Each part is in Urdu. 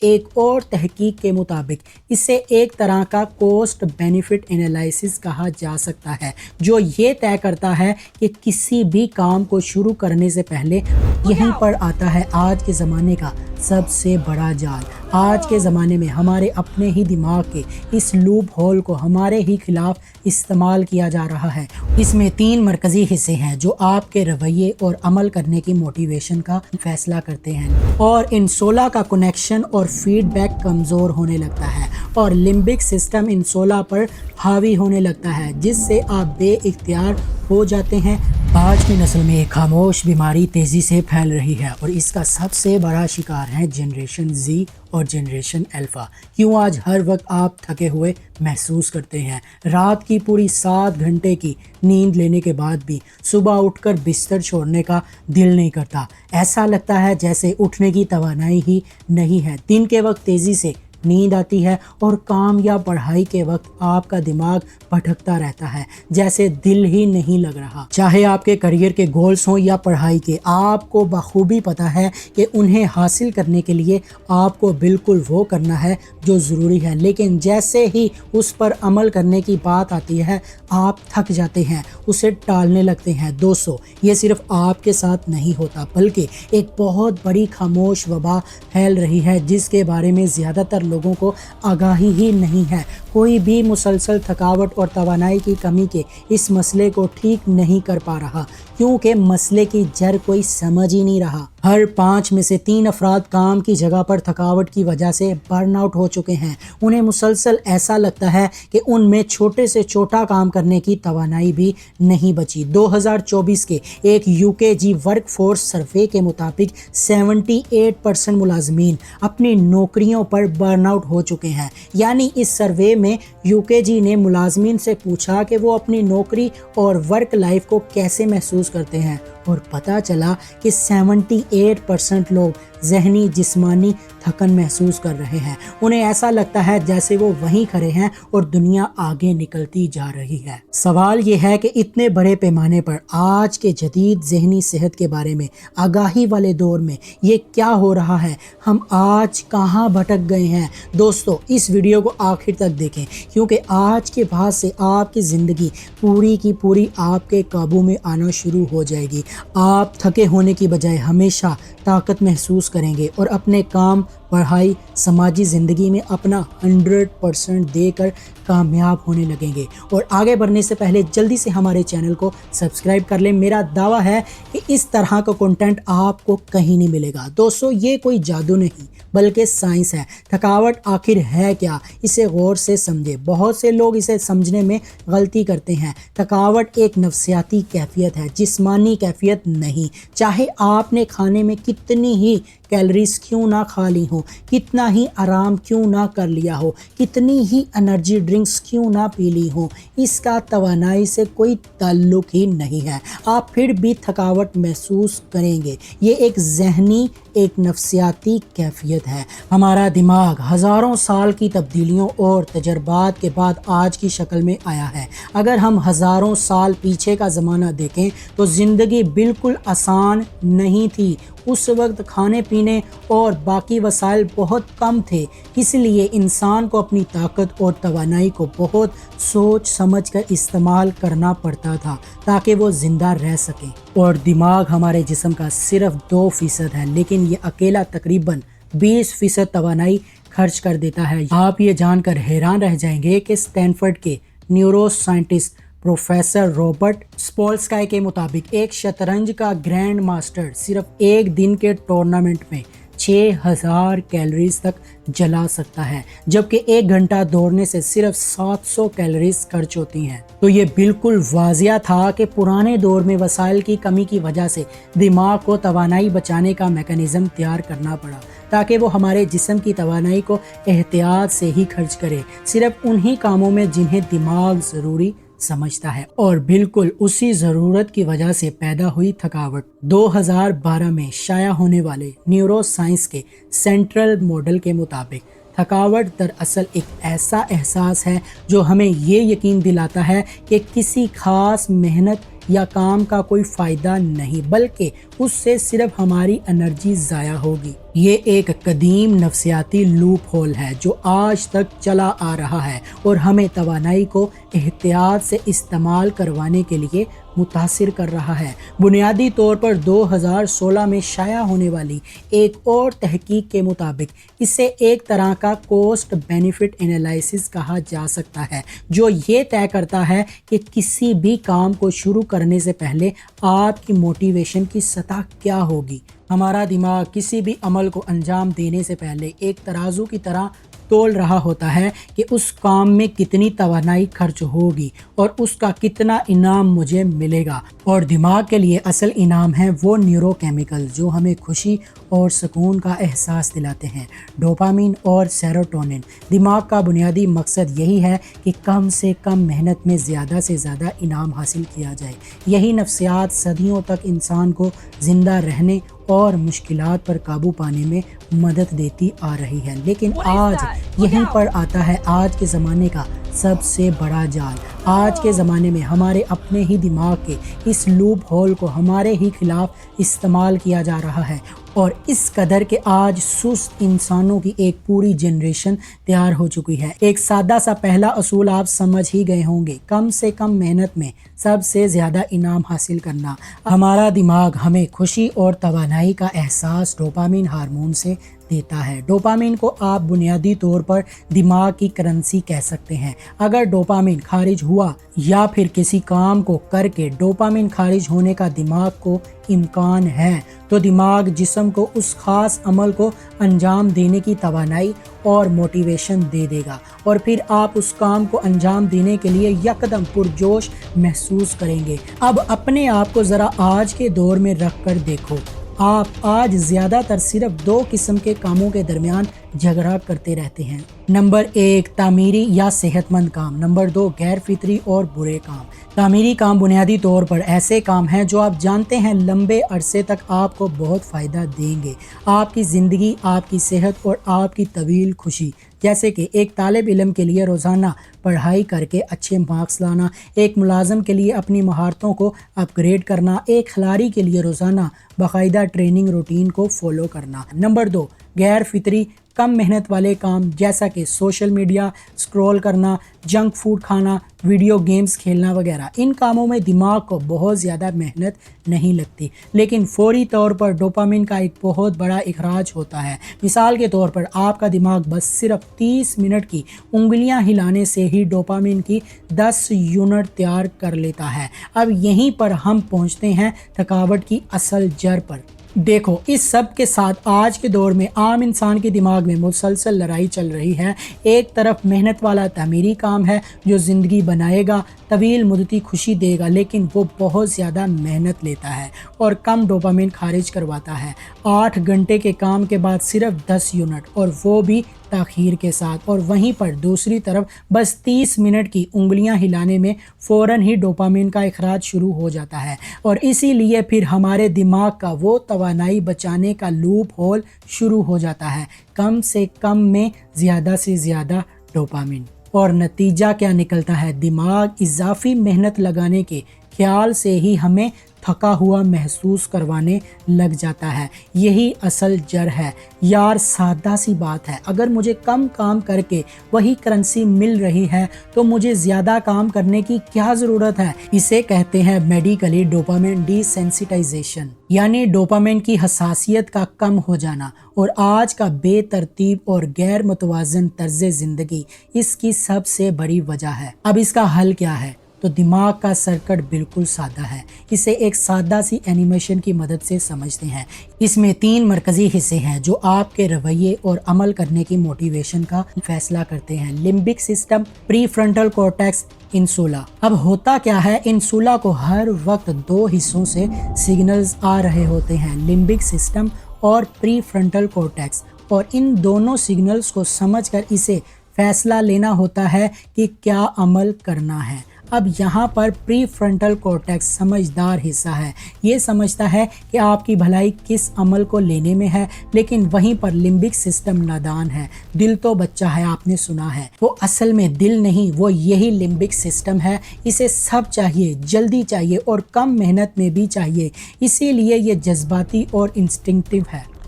ایک اور تحقیق کے مطابق اسے ایک طرح کا کوسٹ بینیفٹ انالائسس کہا جا سکتا ہے، جو یہ طے کرتا ہے کہ کسی بھی کام کو شروع کرنے سے پہلے یہیں پر آتا ہے آج کے زمانے کا سب سے بڑا جال۔ آج کے زمانے میں ہمارے اپنے ہی دماغ کے اس لوپ ہول کو ہمارے ہی خلاف استعمال کیا جا رہا ہے۔ اس میں 3 مرکزی حصے ہیں جو آپ کے رویے اور عمل کرنے کی موٹیویشن کا فیصلہ کرتے ہیں، اور ان 16 کا کنیکشن اور فیڈ بیک کمزور ہونے لگتا ہے اور لمبک سسٹم ان 16 پر حاوی ہونے لگتا ہے، جس سے آپ بے اختیار ہو جاتے ہیں۔ آج کی نسل میں ایک خاموش بیماری تیزی سے پھیل رہی ہے اور اس کا سب سے بڑا شکار ہے جنریشن زی اور جنریشن الفا۔ کیوں آج ہر وقت آپ تھکے ہوئے محسوس کرتے ہیں؟ رات کی پوری 7 گھنٹے کی نیند لینے کے بعد بھی صبح اٹھ کر بستر چھوڑنے کا دل نہیں کرتا۔ ایسا لگتا ہے جیسے اٹھنے کی توانائی ہی نہیں ہے۔ دن کے وقت تیزی سے نیند آتی ہے اور کام یا پڑھائی کے وقت آپ کا دماغ بھٹکتا رہتا ہے، جیسے دل ہی نہیں لگ رہا۔ چاہے آپ کے کریئر کے گولز ہوں یا پڑھائی کے، آپ کو بخوبی پتہ ہے کہ انہیں حاصل کرنے کے لیے آپ کو بالکل وہ کرنا ہے جو ضروری ہے، لیکن جیسے ہی اس پر عمل کرنے کی بات آتی ہے آپ تھک جاتے ہیں، اسے ٹالنے لگتے ہیں۔ دوستو، یہ صرف آپ کے ساتھ نہیں ہوتا، بلکہ ایک بہت بڑی خاموش وبا پھیل رہی ہے جس کے بارے میں زیادہ تر لوگوں کو آگاہی ہی نہیں ہے۔ کوئی بھی مسلسل تھکاوٹ اور توانائی کی کمی کے اس مسئلے کو ٹھیک نہیں کر پا رہا، کیونکہ مسئلے کی جڑ کوئی سمجھ ہی نہیں رہا۔ ہر 5 میں سے 3 افراد کام کی جگہ پر تھکاوٹ کی وجہ سے برن آؤٹ ہو چکے ہیں۔ انہیں مسلسل ایسا لگتا ہے کہ ان میں چھوٹے سے چھوٹا کام کرنے کی توانائی بھی نہیں بچی۔ 2024 کے ایک UKG ورک فورس سروے کے مطابق 78% ملازمین اپنی نوکریوں پر برن آؤٹ ہو چکے ہیں۔ یعنی اس سروے میں UKG نے ملازمین سے پوچھا کہ وہ اپنی نوکری اور ورک لائف کو کیسے محسوس کرتے ہیں، اور پتہ چلا کہ 78% لوگ ذہنی جسمانی تھکن محسوس کر رہے ہیں۔ انہیں ایسا لگتا ہے جیسے وہ وہیں کھڑے ہیں اور دنیا آگے نکلتی جا رہی ہے۔ سوال یہ ہے کہ اتنے بڑے پیمانے پر آج کے جدید ذہنی صحت کے بارے میں آگاہی والے دور میں یہ کیا ہو رہا ہے؟ ہم آج کہاں بھٹک گئے ہیں؟ دوستو، اس ویڈیو کو آخر تک دیکھیں، کیونکہ آج کے بعد سے آپ کی زندگی پوری کی پوری آپ کے قابو میں آنا شروع ہو جائے گی۔ آپ تھکے ہونے کی بجائے ہمیشہ طاقت محسوس کریں گے اور اپنے کام، پڑھائی، سماجی زندگی میں اپنا 100% دے کر کامیاب ہونے لگیں گے۔ اور آگے بڑھنے سے پہلے جلدی سے ہمارے چینل کو سبسکرائب کر لیں۔ میرا دعویٰ ہے کہ اس طرح کا کنٹینٹ آپ کو کہیں نہیں ملے گا۔ دوستو، یہ کوئی جادو نہیں بلکہ سائنس ہے۔ تھکاوٹ آخر ہے کیا؟ اسے غور سے سمجھیں۔ بہت سے لوگ اسے سمجھنے میں غلطی کرتے ہیں۔ تھکاوٹ ایک نفسیاتی کیفیت ہے، جسمانی کیفیت نہیں۔ چاہے آپ نے کھانے میں کتنی ہی کیلریز کیوں نہ کھا لی ہو، کتنا ہی آرام کیوں نہ کر لیا ہو، کتنی ہی انرجی ڈرنکس کیوں نہ پی لی ہو، اس کا توانائی سے کوئی تعلق ہی نہیں ہے۔ آپ پھر بھی تھکاوٹ محسوس کریں گے۔ یہ ایک ذہنی، ایک نفسیاتی کیفیت ہے۔ ہمارا دماغ ہزاروں سال کی تبدیلیوں اور تجربات کے بعد آج کی شکل میں آیا ہے۔ اگر ہم ہزاروں سال پیچھے کا زمانہ دیکھیں تو زندگی بالکل آسان نہیں تھی۔ اس وقت کھانے پینے اور باقی وسائل بہت کم تھے، اس لیے انسان کو اپنی طاقت اور توانائی کو بہت سوچ سمجھ کر استعمال کرنا پڑتا تھا تاکہ وہ زندہ رہ سکیں۔ اور دماغ ہمارے جسم کا صرف 2% ہے، لیکن یہ اکیلا تقریباً 20% توانائی خرچ کر دیتا ہے۔ آپ یہ جان کر حیران رہ جائیں گے کہ اسٹینفورڈ کے نیورو سائنٹسٹ پروفیسر رابرٹ سپولسکائی کے مطابق ایک شطرنج کا گرینڈ ماسٹر صرف ایک دن کے ٹورنامنٹ میں 6000 کیلریز تک جلا سکتا ہے، جبکہ 1 گھنٹہ دوڑنے سے صرف 700 کیلریز خرچ ہوتی ہیں۔ تو یہ بالکل واضح تھا کہ پرانے دور میں وسائل کی کمی کی وجہ سے دماغ کو توانائی بچانے کا میکانزم تیار کرنا پڑا تاکہ وہ ہمارے جسم کی توانائی کو احتیاط سے ہی خرچ کرے، صرف انہی کاموں میں جنہیں دماغ ضروری سمجھتا ہے۔ اور بالکل اسی ضرورت کی وجہ سے پیدا ہوئی تھکاوٹ 2012 میں شائع ہونے والے نیورو سائنس کے سینٹرل ماڈل کے مطابق تھکاوٹ دراصل ایک ایسا احساس ہے جو ہمیں یہ یقین دلاتا ہے کہ کسی خاص محنت یا کام کا کوئی فائدہ نہیں، بلکہ اس سے صرف ہماری انرجی ضائع ہوگی۔ یہ ایک قدیم نفسیاتی لوپ ہول ہے جو آج تک چلا آ رہا ہے اور ہمیں توانائی کو احتیاط سے استعمال کروانے کے لیے متاثر کر رہا ہے۔ بنیادی طور پر 2016 میں شائع ہونے والی ایک اور تحقیق کے مطابق اسے ایک طرح کا کوسٹ بینیفٹ انالائسس کہا جا سکتا ہے، جو یہ طے کرتا ہے کہ کسی بھی کام کو شروع کرنے سے پہلے آپ کی موٹیویشن کی سطح کیا ہوگی۔ ہمارا دماغ کسی بھی عمل کو انجام دینے سے پہلے ایک ترازو کی طرح تول رہا ہوتا ہے کہ اس کام میں کتنی توانائی خرچ ہوگی اور اس کا کتنا انعام مجھے ملے گا، اور دماغ کے لیے اصل انعام ہے وہ نیورو کیمیکل جو ہمیں خوشی اور سکون کا احساس دلاتے ہیں، ڈوپامین اور سیروٹونن۔ دماغ کا بنیادی مقصد یہی ہے کہ کم سے کم محنت میں زیادہ سے زیادہ انعام حاصل کیا جائے۔ یہی نفسیات صدیوں تک انسان کو زندہ رہنے اور مشکلات پر قابو پانے میں مدد دیتی آ رہی ہے، لیکن آج یہیں پر آتا ہے آج کے زمانے کا سب سے بڑا جال۔ آج کے زمانے میں ہمارے اپنے ہی دماغ کے اس لوپ ہول کو ہمارے ہی خلاف استعمال کیا جا رہا ہے، اور اس قدر کہ آج سست انسانوں کی ایک پوری جنریشن تیار ہو چکی ہے۔ ایک سادہ سا پہلا اصول آپ سمجھ ہی گئے ہوں گے، کم سے کم محنت میں سب سے زیادہ انعام حاصل کرنا۔ ہمارا دماغ ہمیں خوشی اور توانائی کا احساس ڈوپامین ہارمون سے دیتا ہے۔ ڈوپامین کو آپ بنیادی طور پر دماغ کی کرنسی کہہ سکتے ہیں۔ اگر ڈوپامین خارج ہوا یا پھر کسی کام کو کر کے ڈوپامین خارج ہونے کا دماغ کو امکان ہے تو دماغ جسم کو اس خاص عمل کو انجام دینے کی توانائی اور موٹیویشن دے دے گا، اور پھر آپ اس کام کو انجام دینے کے لیے یکدم پرجوش محسوس کریں گے۔ اب اپنے آپ کو ذرا آج کے دور میں رکھ کر دیکھو۔ آپ آج زیادہ تر صرف دو قسم کے کاموں کے درمیان جھگڑا کرتے رہتے ہیں۔ نمبر 1 تعمیری یا صحت مند کام، نمبر 2 غیر فطری اور برے کام۔ تعمیری کام بنیادی طور پر ایسے کام ہیں جو آپ جانتے ہیں لمبے عرصے تک آپ کو بہت فائدہ دیں گے، آپ کی زندگی، آپ کی صحت اور آپ کی طویل خوشی، جیسے کہ ایک طالب علم کے لیے روزانہ پڑھائی کر کے اچھے مارکس لانا، ایک ملازم کے لیے اپنی مہارتوں کو اپ گریڈ کرنا، ایک کھلاڑی کے لیے روزانہ باقاعدہ ٹریننگ روٹین کو فالو کرنا۔ نمبر 2 غیر فطری کم محنت والے کام، جیسا کہ سوشل میڈیا سکرول کرنا، جنک فوڈ کھانا، ویڈیو گیمز کھیلنا وغیرہ۔ ان کاموں میں دماغ کو بہت زیادہ محنت نہیں لگتی، لیکن فوری طور پر ڈوپامین کا ایک بہت بڑا اخراج ہوتا ہے۔ مثال کے طور پر آپ کا دماغ بس صرف 30 منٹ کی انگلیاں ہلانے سے ہی ڈوپامین کی 10 یونٹ تیار کر لیتا ہے۔ اب یہیں پر ہم پہنچتے ہیں تھکاوٹ کی اصل جڑ پر۔ دیکھو، اس سب کے ساتھ آج کے دور میں عام انسان کے دماغ میں مسلسل لڑائی چل رہی ہے۔ ایک طرف محنت والا تعمیری کام ہے جو زندگی بنائے گا، طویل مدتی خوشی دے گا، لیکن وہ بہت زیادہ محنت لیتا ہے اور کم ڈوپامین خارج کرواتا ہے۔ 8 گھنٹے کے کام کے بعد صرف 10 یونٹ، اور وہ بھی تاخیر کے ساتھ۔ اور وہیں پر دوسری طرف بس 30 منٹ کی انگلیاں ہلانے میں فوراً ہی ڈوپامین کا اخراج شروع ہو جاتا ہے، اور اسی لیے پھر ہمارے دماغ کا وہ توانائی بچانے کا لوپ ہول شروع ہو جاتا ہے، کم سے کم میں زیادہ سے زیادہ ڈوپامین۔ اور نتیجہ کیا نکلتا ہے؟ دماغ اضافی محنت لگانے کے خیال سے ہی ہمیں تھکا ہوا محسوس کروانے لگ جاتا ہے۔ یہی اصل جڑ ہے۔ یار سادہ سی بات ہے، اگر مجھے کم کام کر کے وہی کرنسی مل رہی ہے تو مجھے زیادہ کام کرنے کی کیا ضرورت ہے؟ اسے کہتے ہیں میڈیکلی ڈوپامین ڈی سینسٹائزیشن، یعنی ڈوپامین کی حساسیت کا کم ہو جانا۔ اور آج کا بے ترتیب اور غیر متوازن طرز زندگی اس کی سب سے بڑی وجہ ہے۔ اب اس کا حل کیا ہے؟ تو دماغ کا سرکٹ بالکل سادہ ہے۔ اسے ایک سادہ سی اینیمیشن کی مدد سے سمجھتے ہیں۔ اس میں 3 مرکزی حصے ہیں جو آپ کے رویے اور عمل کرنے کی موٹیویشن کا فیصلہ کرتے ہیں: لمبک سسٹم، پری فرنٹل کورٹیکس، انسولا۔ اب ہوتا کیا ہے، انسولا کو ہر وقت 2 حصوں سے سگنلز آ رہے ہوتے ہیں: لمبک سسٹم اور پری فرنٹل کورٹیکس، اور ان دونوں سگنلز کو سمجھ کر اسے فیصلہ لینا ہوتا ہے کہ کیا عمل کرنا ہے۔ اب یہاں پر پری فرنٹل کورٹیکس سمجھدار حصہ ہے، یہ سمجھتا ہے کہ آپ کی بھلائی کس عمل کو لینے میں ہے، لیکن وہیں پر لمبک سسٹم نادان ہے۔ دل تو بچہ ہے، آپ نے سنا ہے، وہ اصل میں دل نہیں، وہ یہی لمبک سسٹم ہے۔ اسے سب چاہیے، جلدی چاہیے اور کم محنت میں بھی چاہیے، اسی لیے یہ جذباتی اور انسٹنکٹیو ہے۔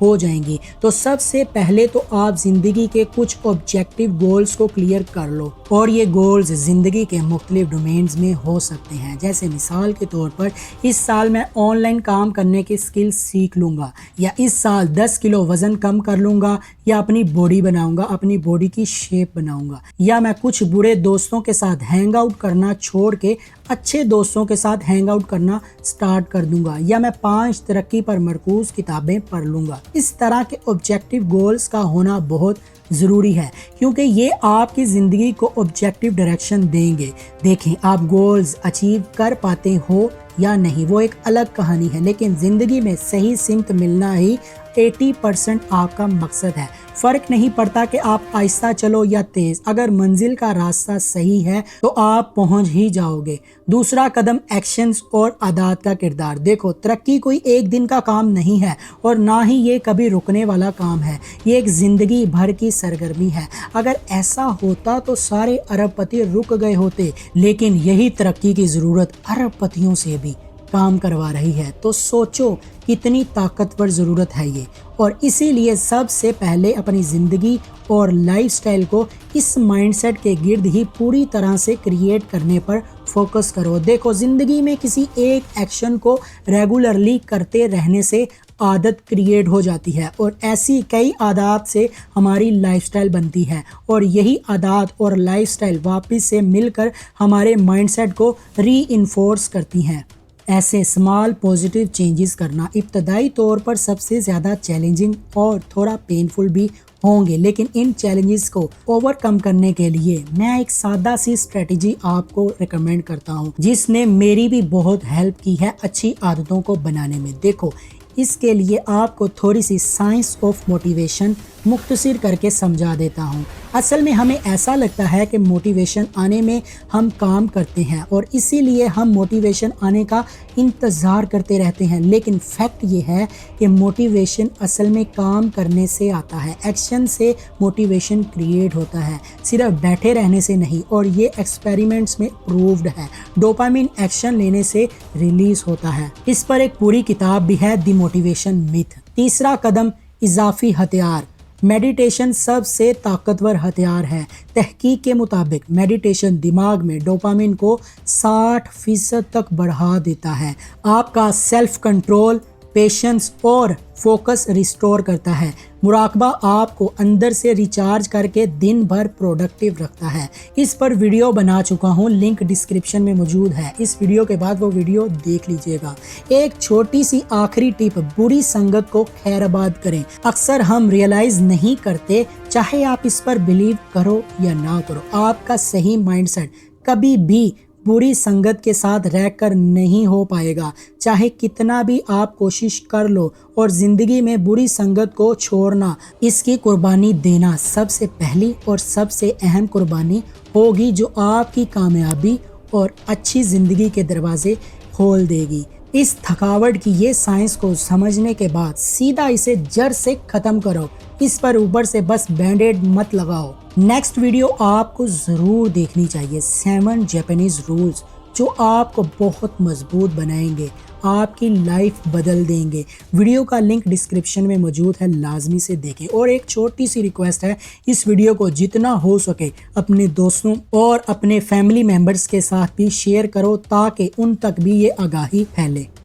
ہو جائیں گی۔ تو سب سے پہلے تو آپ زندگی کے کچھ آبجیکٹیو گولز کو کلیئر کر لو، اور یہ گولز زندگی کے مختلف ڈومینز میں ہو سکتے ہیں۔ جیسے مثال کے طور پر اس سال میں آن لائن کام کرنے کے اسکل سیکھ لوں گا، یا اس سال 10 کلو وزن کم کر لوں گا، یا اپنی باڈی بناؤں گا، اپنی باڈی کی شیپ بناؤں گا، یا میں کچھ برے دوستوں کے ساتھ ہینگ آؤٹ کرنا چھوڑ کے اچھے دوستوں کے ساتھ ہینگ آؤٹ کرنا سٹارٹ کر دوں گا، یا میں 5 ترقی پر مرکوز کتابیں پڑھ لوں گا۔ اس طرح کے آبجیکٹیو گولز کا ہونا بہت ضروری ہے، کیونکہ یہ آپ کی زندگی کو آبجیکٹیو ڈائریکشن دیں گے۔ دیکھیں، آپ گولز اچیو کر پاتے ہو یا نہیں وہ ایک الگ کہانی ہے، لیکن زندگی میں صحیح سمت ملنا ہی 80% آپ کا مقصد ہے۔ فرق نہیں پڑتا کہ آپ آہستہ چلو یا تیز، اگر منزل کا راستہ صحیح ہے تو آپ پہنچ ہی جاؤ گے۔ دوسرا قدم ایکشنز اور عادات کا کردار۔ دیکھو، ترقی کوئی ایک دن کا کام نہیں ہے، اور نہ ہی یہ کبھی رکنے والا کام ہے، یہ ایک زندگی بھر کی سرگرمی ہے۔ اگر ایسا ہوتا تو سارے ارب پتی رک گئے ہوتے، لیکن یہی ترقی کی ضرورت ارب پتیوں سے بھی کام کروا رہی ہے۔ تو سوچو کتنی طاقتور ضرورت ہے یہ، اور اسی لیے سب سے پہلے اپنی زندگی اور لائف سٹائل کو اس مائنڈ سیٹ کے گرد ہی پوری طرح سے کریٹ کرنے پر فوکس کرو۔ دیکھو، زندگی میں کسی ایک ایکشن کو ریگولرلی کرتے رہنے سے عادت کریٹ ہو جاتی ہے، اور ایسی کئی عادات سے ہماری لائف سٹائل بنتی ہے، اور یہی عادات اور لائف سٹائل واپس سے مل کر ہمارے مائنڈ سیٹ کو ری انفورس کرتی ہیں۔ ایسے اسمال پازیٹیو چینجز کرنا ابتدائی طور پر سب سے زیادہ چیلنجنگ اور تھوڑا پینفل بھی ہوں گے، لیکن ان چیلنجز کو اوور کم کرنے کے لیے میں ایک سادہ سی اسٹریٹجی آپ کو ریکمینڈ کرتا ہوں، جس نے میری بھی بہت ہیلپ کی ہے اچھی عادتوں کو بنانے میں۔ دیکھو، اس کے لیے آپ کو تھوڑی سی سائنس آف موٹیویشن مختصر کر کے سمجھا دیتا ہوں۔ اصل میں ہمیں ایسا لگتا ہے کہ موٹیویشن آنے میں ہم کام کرتے ہیں، اور اسی لیے ہم موٹیویشن آنے کا انتظار کرتے رہتے ہیں، لیکن فیکٹ یہ ہے کہ موٹیویشن اصل میں کام کرنے سے آتا ہے، ایکشن سے موٹیویشن کریٹ ہوتا ہے، صرف بیٹھے رہنے سے نہیں، اور یہ ایکسپیریمنٹس میں پرووڈ ہے۔ ڈوپامین ایکشن لینے سے ریلیز ہوتا ہے۔ اس پر ایک پوری کتاب بھی ہے، دی موٹیویشن میتھ۔ تیسرا قدم اضافی ہتھیار۔ میڈیٹیشن سب سے طاقتور ہتھیار ہے۔ تحقیق کے مطابق میڈیٹیشن دماغ میں ڈوپامین کو 60% تک بڑھا دیتا ہے، آپ کا سیلف کنٹرول، پیشنس اور فوکس ریسٹور کرتا ہے۔ مراقبہ آپ کو اندر سے ریچارج کر کے دن بھر پروڈکٹیو رکھتا ہے۔ اس پر ویڈیو بنا چکا ہوں، لنک ڈسکرپشن میں موجود ہے، اس ویڈیو کے بعد وہ ویڈیو دیکھ لیجئے گا۔ ایک چھوٹی سی آخری ٹپ، بری سنگت کو خیر آباد کریں۔ اکثر ہم ریئلائز نہیں کرتے، چاہے آپ اس پر بلیو کرو یا نہ کرو، آپ کا صحیح مائنڈ سیٹ کبھی بھی بری سنگت کے ساتھ رہ کر نہیں ہو پائے گا، چاہے کتنا بھی آپ کوشش کر لو۔ اور زندگی میں بری سنگت کو چھوڑنا، اس کی قربانی دینا سب سے پہلی اور سب سے اہم قربانی ہوگی، جو آپ کی کامیابی اور اچھی زندگی کے دروازے کھول دے گی۔ اس تھکاوٹ کی یہ سائنس کو سمجھنے کے بعد سیدھا اسے جڑ سے ختم کرو، اس پر اوپر سے بس بینڈ ایڈ مت لگاؤ۔ نیکسٹ ویڈیو آپ کو ضرور دیکھنی چاہیے، 7 جیپنیز رولز، جو آپ کو بہت مضبوط بنائیں گے، آپ کی لائف بدل دیں گے۔ ویڈیو کا لنک ڈسکرپشن میں موجود ہے، لازمی سے دیکھیں۔ اور ایک چھوٹی سی ریکویسٹ ہے، اس ویڈیو کو جتنا ہو سکے اپنے دوستوں اور اپنے فیملی ممبرز کے ساتھ بھی شیئر کرو، تاکہ ان تک بھی یہ آگاہی پھیلے۔